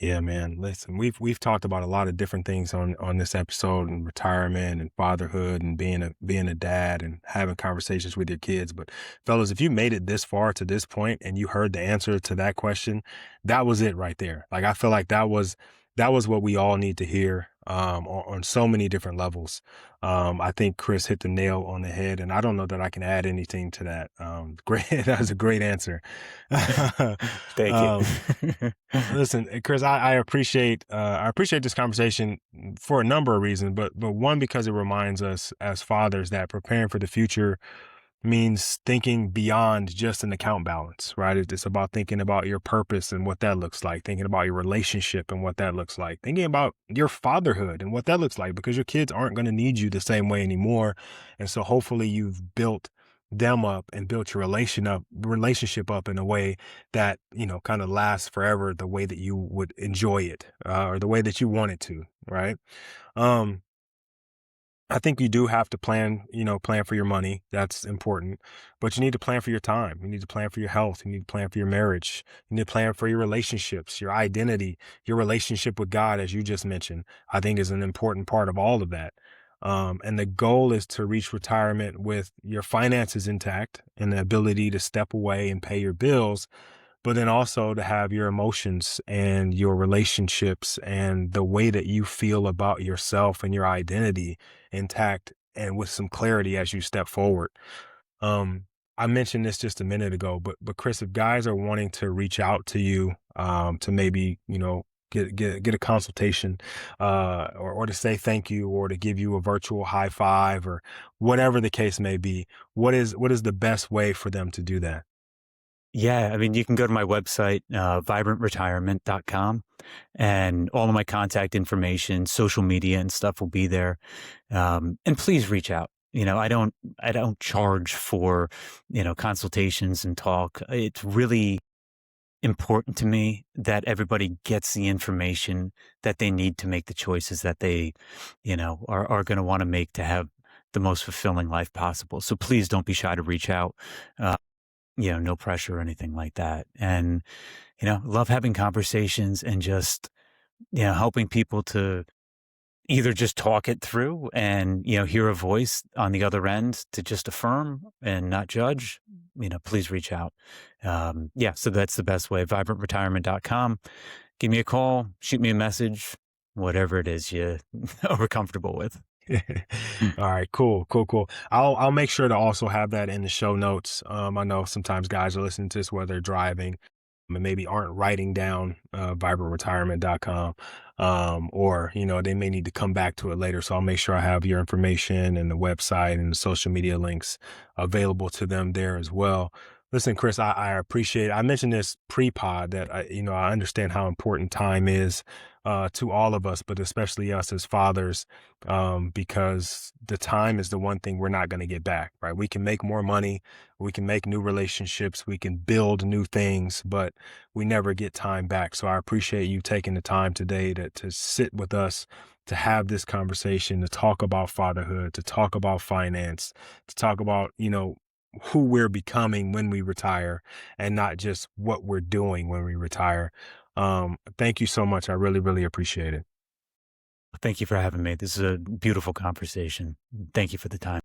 Yeah, man. Listen, we've talked about a lot of different things on this episode, and retirement and fatherhood and being a dad and having conversations with your kids. But fellas, if you made it this far to this point and you heard the answer to that question, that was it right there. Like I feel like that was what we all need to hear on so many different levels. I think Chris hit the nail on the head, and I don't know that I can add anything to that. Great, that was a great answer. Thank you. um, Listen, Chris, I appreciate this conversation for a number of reasons, but one, because it reminds us as fathers that preparing for the future means thinking beyond just an account balance, right? It's about thinking about your purpose and what that looks like, thinking about your relationship and what that looks like, thinking about your fatherhood and what that looks like, because your kids aren't going to need you the same way anymore. And so hopefully you've built them up and built your relationship up in a way that, kind of lasts forever, the way that you would enjoy it, or the way that you want it to, right? Um, I think you do have to plan for your money. That's important. But you need to plan for your time. You need to plan for your health. You need to plan for your marriage. You need to plan for your relationships, your identity, your relationship with God, as you just mentioned, I think is an important part of all of that. And the goal is to reach retirement with your finances intact and the ability to step away and pay your bills, but then also to have your emotions and your relationships and the way that you feel about yourself and your identity intact and with some clarity as you step forward. Um, I mentioned this just a minute ago, but Chris, if guys are wanting to reach out to you, to maybe, get a consultation, or to say thank you, or to give you a virtual high five, or whatever the case may be, what is the best way for them to do that? Yeah, I mean, you can go to my website, vibrantretirement.com, and all of my contact information, social media and stuff will be there. And please reach out. I don't charge for, consultations and talk. It's really important to me that everybody gets the information that they need to make the choices that they, are going to want to make to have the most fulfilling life possible. So please don't be shy to reach out. Uh, no pressure or anything like that. And, love having conversations and just, helping people to either just talk it through and, hear a voice on the other end to just affirm and not judge. Please reach out. So that's the best way. Vibrantretirement.com. Give me a call, shoot me a message, whatever it is you are comfortable with. All right, cool, cool, cool. I'll make sure to also have that in the show notes. I know sometimes guys are listening to this while they're driving and maybe aren't writing down vibrantretirement.com, or they may need to come back to it later. So I'll make sure I have your information and the website and the social media links available to them there as well. Listen, Chris, I appreciate. I mentioned this pre-pod that I understand how important time is to all of us, but especially us as fathers, because the time is the one thing we're not going to get back, right? We can make more money, we can make new relationships, we can build new things, but we never get time back. So I appreciate you taking the time today to sit with us, to have this conversation, to talk about fatherhood, to talk about finance, to talk about, who we're becoming when we retire and not just what we're doing when we retire. Thank you so much. I really, really appreciate it. Thank you for having me. This is a beautiful conversation. Thank you for the time.